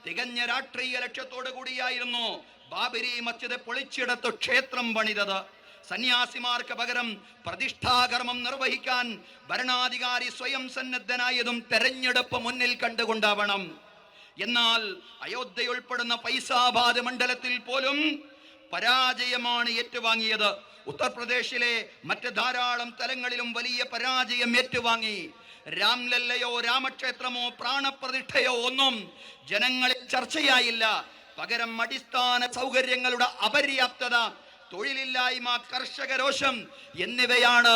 തികഞ്ഞ രാഷ്ട്രീയ ലക്ഷ്യത്തോടു കൂടിയായിരുന്നു ബാബരി മസ്ജിദ് പൊളിച്ചെടുത്ത് ക്ഷേത്രം പണിതത്. സന്യാസിമാർക്ക് പകരം പ്രതിഷ്ഠാകർമ്മം നിർവഹിക്കാൻ ഭരണാധികാരി സ്വയം സന്നദ്ധനായതും തെരഞ്ഞെടുപ്പ് മുന്നിൽ കണ്ടുകൊണ്ടാവണം. എന്നാൽ അയോധ്യ ഉൾപ്പെടുന്ന ഫൈസാബാദ് മണ്ഡലത്തിൽ പോലും പരാജയമാണ് ഏറ്റുവാങ്ങിയത്. ഉത്തർപ്രദേശിലെ മറ്റ് ധാരാളം സ്ഥലങ്ങളിലും വലിയ പരാജയം ഏറ്റുവാങ്ങി. രാംലല്ലയോ രാമക്ഷേത്രമോ പ്രാണപ്രതിഷ്ഠയോ ഒന്നും ജനങ്ങളിൽ ചർച്ചയായില്ല. പകരം അടിസ്ഥാന സൗകര്യങ്ങളുടെ അപര്യാപ്തത, തൊഴിലില്ലായ്മ, കർഷകരോഷം എന്നിവയാണ്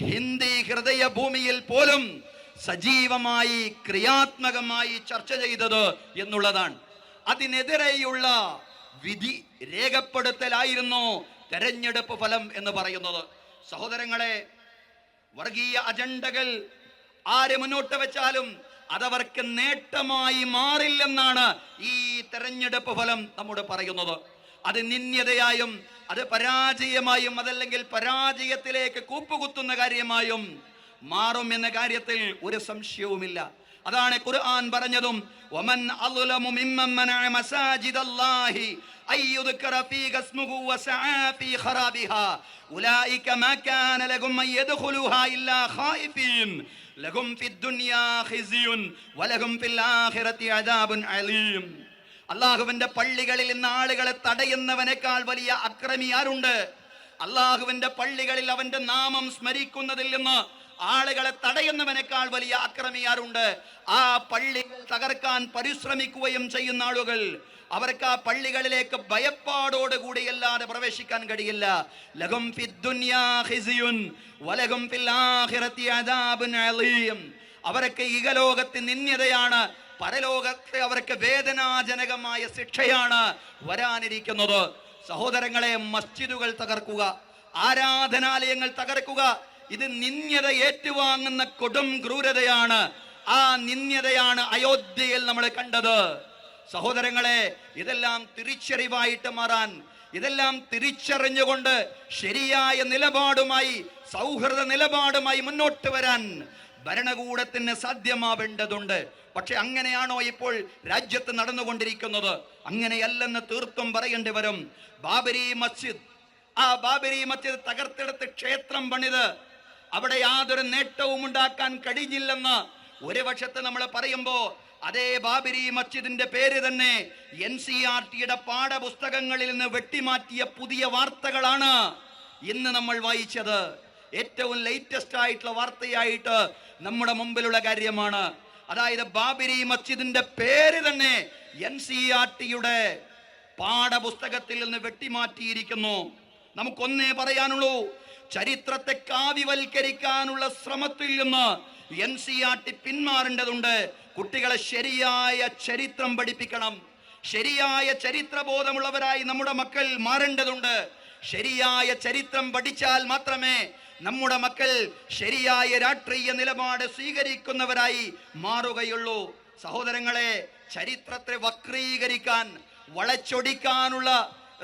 ഹിന്ദി ഹൃദയഭൂമിയിൽ പോലും സജീവമായി ക്രിയാത്മകമായി ചർച്ച ചെയ്തത് എന്നുള്ളതാണ്. അതിനെതിരെയുള്ള വിധി രേഖപ്പെടുത്തലായിരുന്നു തെരഞ്ഞെടുപ്പ് ഫലം എന്ന് പറയുന്നത്. സഹോദരങ്ങളെ, വർഗീയ അജണ്ടകൾ ആര് മുന്നോട്ട് വെച്ചാലും അതവർക്ക് നേട്ടമായി മാറില്ലെന്നാണ് ഈ തെരഞ്ഞെടുപ്പ് ഫലം നമ്മോട് പറയുന്നത്. അത് നിന്ദ്യതയായും അത് പരാജയമായും അതല്ലെങ്കിൽ പരാജയത്തിലേക്ക് കൂപ്പുകുത്തുന്ന കാര്യമായും മാറും എന്ന കാര്യത്തിൽ ഒരു സംശയവുമില്ല. അതാണ് ഖുർആൻ പറഞ്ഞതും വമൻ അദ്ലമു മിമ്മൻ മനഅ മസാജിദല്ലാഹി അയ്യുദ്കറ ഫീഹി ഇസ്മുഹു വസആ ഫീ ഖറാബിഹാ ഉലൈക മാ കാന ലഹും അൻ യദ്ഖുലുഹാ ഇല്ലാ ഖായിഫീൻ ലഹും ഫിദ്ദുനിയാ ഖിസ്യുൻ വലഹും ഫിൽ ആഖിറതി അദാബുൻ അലീം. അല്ലാഹുവിന്റെ പള്ളികളിൽ നിന്ന് ആളുകളെ തടയുന്നവനേക്കാൾ വലിയ അക്രമി ആരുണ്ട്? അല്ലാഹുവിന്റെ പള്ളികളിൽ അവന്റെ നാമം സ്മരിക്കുന്നതിൽ നിന്ന് ആളുകളെ തടയുന്നവനേക്കാൾ വലിയ അക്രമിയാരുണ്ട്? ആ പള്ളി തകർക്കാൻ പരിശ്രമിക്കുകയും ചെയ്യുന്ന ആളുകൾ, അവർക്ക് ആ പള്ളികളിലേക്ക് ഭയപ്പാടോടുകൂടി അല്ലാതെ പ്രവേശിക്കാൻ കഴിയില്ല. ലഹും ഫിദ്ദുനിയാ ഖിസ്യുൻ വലഹും ഫിൽ ആഖിറതി അദാബുൻ അലീം. അവർക്ക് ഇഹലോകത്ത് നിന്ദ്യതയാണ്, പരലോകത്തെ അവർക്ക് വേദനാജനകമായ ശിക്ഷയാണ് വരാനിരിക്കുന്നത്. സഹോദരങ്ങളെ, മസ്ജിദുകൾ തകർക്കുക, ആരാധനാലയങ്ങൾ തകർക്കുക, ഇത് നിന്ദ്യത ഏറ്റുവാങ്ങുന്ന കൊടും ക്രൂരതയാണ്. ആ നിന്ദ്യതയാണ് അയോധ്യയിൽ നമ്മൾ കണ്ടത്. സഹോദരങ്ങളെ, ഇതെല്ലാം തിരിച്ചറിവായിട്ട് മാറാൻ, ഇതെല്ലാം തിരിച്ചറിഞ്ഞുകൊണ്ട് ശരിയായ നിലപാടുമായി, സൗഹൃദ നിലപാടുമായി മുന്നോട്ട് വരാൻ ഭരണകൂടത്തിന് സാധ്യമാവേണ്ടതുണ്ട്. പക്ഷെ അങ്ങനെയാണോ ഇപ്പോൾ രാജ്യത്ത് നടന്നുകൊണ്ടിരിക്കുന്നത്? അങ്ങനെയല്ലെന്ന് തീർത്തും പറയേണ്ടി വരും. ബാബരി മസ്ജിദ്, ആ ബാബരി മസ്ജിദ് തകർത്തെടുത്ത് ക്ഷേത്രം പണിത് അവിടെ യാതൊരു നേട്ടവും ഉണ്ടാക്കാൻ കഴിഞ്ഞില്ലെന്ന് ഒരു വശത്ത് നമ്മൾ പറയുമ്പോ, അതേ ബാബരി മസ്ജിദിന്റെ പേര് തന്നെ NCERTയുടെ പാഠപുസ്തകങ്ങളിൽ നിന്ന് വെട്ടിമാറ്റിയ പുതിയ വാർത്തകളാണ് ഇന്ന് നമ്മൾ വായിച്ചത്. ഏറ്റവും ലേറ്റസ്റ്റ് ആയിട്ടുള്ള വാർത്തയായിട്ട് നമ്മുടെ മുമ്പിലുള്ള കാര്യമാണ്. അതായത് ബാബരി മസ്ജിദിന്റെ പേര് തന്നെ NCERTയുടെ പാഠപുസ്തകത്തിൽ നിന്ന് വെട്ടിമാറ്റിയിരിക്കുന്നു. നമുക്കൊന്നേ പറയാനുള്ളൂ, ചരിത്രത്തെ കാവ്യവൽക്കരിക്കാനുള്ള ശ്രമത്തിൽ നിന്ന് NCERT പിന്മാറേണ്ടതുണ്ട്. കുട്ടികളെ ശരിയായ ചരിത്രം പഠിപ്പിക്കണം. ശരിയായ ചരിത്രബോധമുള്ളവരായി നമ്മുടെ മക്കൾ മാറേണ്ടതുണ്ട്. ശരിയായ ചരിത്രം പഠിച്ചാൽ മാത്രമേ നമ്മുടെ മക്കൾ ശരിയായ രാഷ്ട്രീയ നിലപാട് സ്വീകരിക്കുന്നവരായി മാറുകയുള്ളൂ. സഹോദരങ്ങളെ, ചരിത്രത്തെ വക്രീകരിക്കാൻ, വളച്ചൊടിക്കാനുള്ള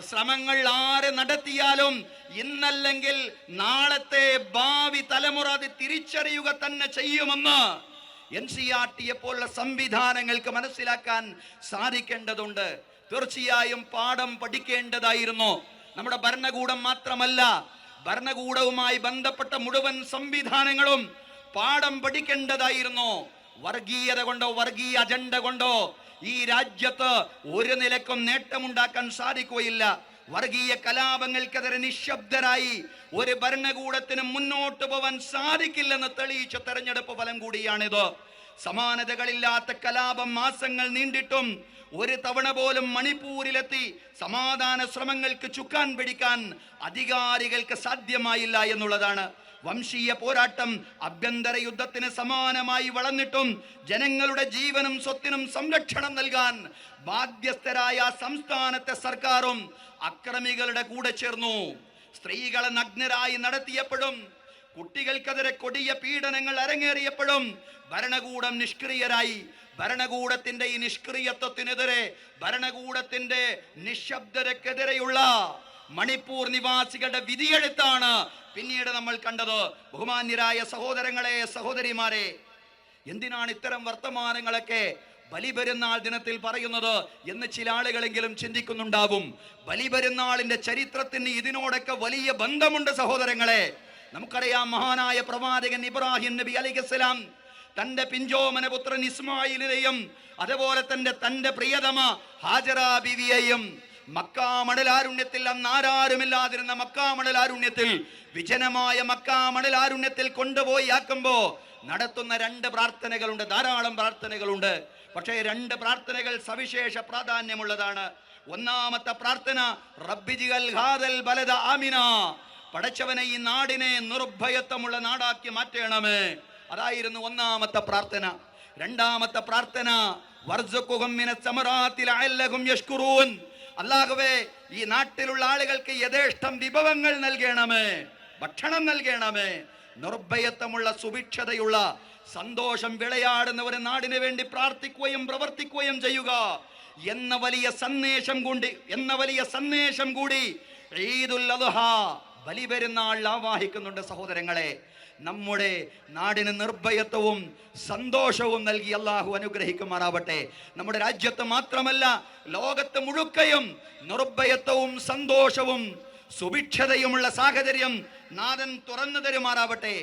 ശ്രമങ്ങൾ ആര് നടത്തിയാലും ഇന്നല്ലെങ്കിൽ നാളത്തെ ഭാവി തലമുറ അത് തിരിച്ചറിയുക തന്നെ ചെയ്യുമെന്ന് NCERTയെ പോലുള്ള സംവിധാനങ്ങൾക്ക് മനസ്സിലാക്കാൻ സാധിക്കേണ്ടതുണ്ട്. തീർച്ചയായും പാഠം പഠിക്കേണ്ടതായിരുന്നു. നമ്മുടെ ഭരണകൂടം മാത്രമല്ല, ഭരണകൂടവുമായി ബന്ധപ്പെട്ട മുഴുവൻ സംവിധാനങ്ങളും പാഠം പഠിക്കേണ്ടതായിരുന്നു. വർഗീയത കൊണ്ടോ വർഗീയ അജണ്ട കൊണ്ടോ ഈ രാജ്യത്ത് ഒരു നിലക്കും നേട്ടമുണ്ടാക്കാൻ സാധിക്കുകയില്ല. വർഗീയ കലാപങ്ങൾക്കെതിരെ നിശബ്ദരായി ഒരു ഭരണകൂടത്തിന് മുന്നോട്ട് പോവാൻ സാധിക്കില്ലെന്ന് തെളിയിച്ച തെരഞ്ഞെടുപ്പ് ഫലം കൂടിയാണിത്. സമാനതകളില്ലാത്ത കലാപം മാസങ്ങൾ നീണ്ടിട്ടും ഒരു തവണ പോലും മണിപ്പൂരിലെത്തി സമാധാന ശ്രമങ്ങൾക്ക് ചുക്കാൻ പിടിക്കാൻ അധികാരികൾക്ക് സാധ്യമായില്ല എന്നുള്ളതാണ്. വംശീയ പോരാട്ടം ആഭ്യന്തര യുദ്ധത്തിന് സമാനമായി വളർന്നിട്ടും ജനങ്ങളുടെ ജീവനും സ്വത്തിനും സംരക്ഷണം നൽകാൻ ബാധ്യസ്ഥരായ സംസ്ഥാനത്തെ സർക്കാരും അക്രമികളുടെ കൂടെ ചേർന്നു. സ്ത്രീകളെ നഗ്നരായി നടത്തിയപ്പോഴും കുട്ടികൾക്കെതിരെ കൊടിയ പീഡനങ്ങൾ അരങ്ങേറിയപ്പോഴും ഭരണകൂടം നിഷ്ക്രിയരായി. ഭരണകൂടത്തിന്റെ ഈ നിഷ്ക്രിയത്വത്തിനെതിരെ, ഭരണകൂടത്തിന്റെ നിശബ്ദതക്കെതിരെയുള്ള മണിപ്പൂർ നിവാസികളുടെ വിധിയെഴുത്താണ് പിന്നീട് നമ്മൾ കണ്ടത്. ബഹുമാന്യരായ സഹോദരങ്ങളെ, സഹോദരിമാരെ, എന്തിനാണ് ഇത്തരം വർത്തമാനങ്ങളൊക്കെ ബലിപെരുന്നാൾ ദിനത്തിൽ പറയുന്നത് എന്ന് ചില ആളുകളെങ്കിലും ചിന്തിക്കുന്നുണ്ടാവും. ബലിപെരുന്നാളിന്റെ ചരിത്രത്തിന് ഇതിനോടൊക്കെ വലിയ ബന്ധമുണ്ട് സഹോദരങ്ങളെ. നമുക്കറിയാം, മഹാനായ പ്രവാചകൻ ഇബ്രാഹിം നബി അലൈഹിസ്സലാം തന്റെ പിഞ്ചോമന പുത്രൻ ഇസ്മായിലിനെയും അതുപോലെ തന്റെ പ്രിയതമ ഹാജറ ബീവിയെയും മക്കാ മണലാരുണ്യത്തിൽ, അന്ന് ആരാരുമില്ലാതിരുന്ന മക്കാ മണലാരുണ്യത്തിൽ, വിജനമായ മക്കാ മണലാരുണ്യത്തിൽ കൊണ്ടുപോയി ആക്കുമ്പോ നടത്തുന്ന 2 പ്രാർത്ഥനകളുണ്ട്. ധാരാളം പ്രാർത്ഥനകളുണ്ട്, പക്ഷേ 2 പ്രാർത്ഥനകൾ സവിശേഷ പ്രാധാന്യമുള്ളതാണ്. ഒന്നാമത്തെ പ്രാർത്ഥന റബ്ബിജിൽ ഹാദൽ ബലദ ആമിന, പടച്ചവനെ ഈ നാടിനെ നിർഭയത്വമുള്ള നാടാക്കി മാറ്റണമേ. അതായിരുന്നു ഒന്നാമത്തെ പ്രാർത്ഥന. രണ്ടാമത്തെ പ്രാർത്ഥന വർസുഖുഹും മിനസ് സമറാത്തി ലഅല്ലഹും യഷ്കുറൂൻ, അല്ലാഹുവേ ഈ നാട്ടിലുള്ള ആളുകൾക്ക് യഥേഷ്ടം വിഭവങ്ങൾ നൽകണമേ, ഭക്ഷണം നൽകണമേ. നിർഭയത്വമുള്ള, സുഭിക്ഷതയുള്ള, സന്തോഷം വിളയാടുന്ന ഒരു നാടിന് വേണ്ടി പ്രാർത്ഥിക്കുകയും പ്രവർത്തിക്കുകയും ചെയ്യുക എന്ന വലിയ സന്ദേശം കൂടി ഈദുൽ അദ്ഹ ബലിപെരുന്നാൾ ആവാഹിക്കുന്നുണ്ട്. സഹോദരങ്ങളെ, നമ്മുടെ നാടിന് നിർഭയത്വവും സന്തോഷവും നൽകി അള്ളാഹു അനുഗ്രഹിക്കുമാറാവട്ടെ. നമ്മുടെ രാജ്യത്ത് മാത്രമല്ല, ലോകത്ത് മുഴുക്കയും നിർഭയത്വവും സന്തോഷവും സുഭിക്ഷതയുമുള്ള സാഹചര്യം നാഥൻ തുറന്നു തരുമാറാവട്ടെ.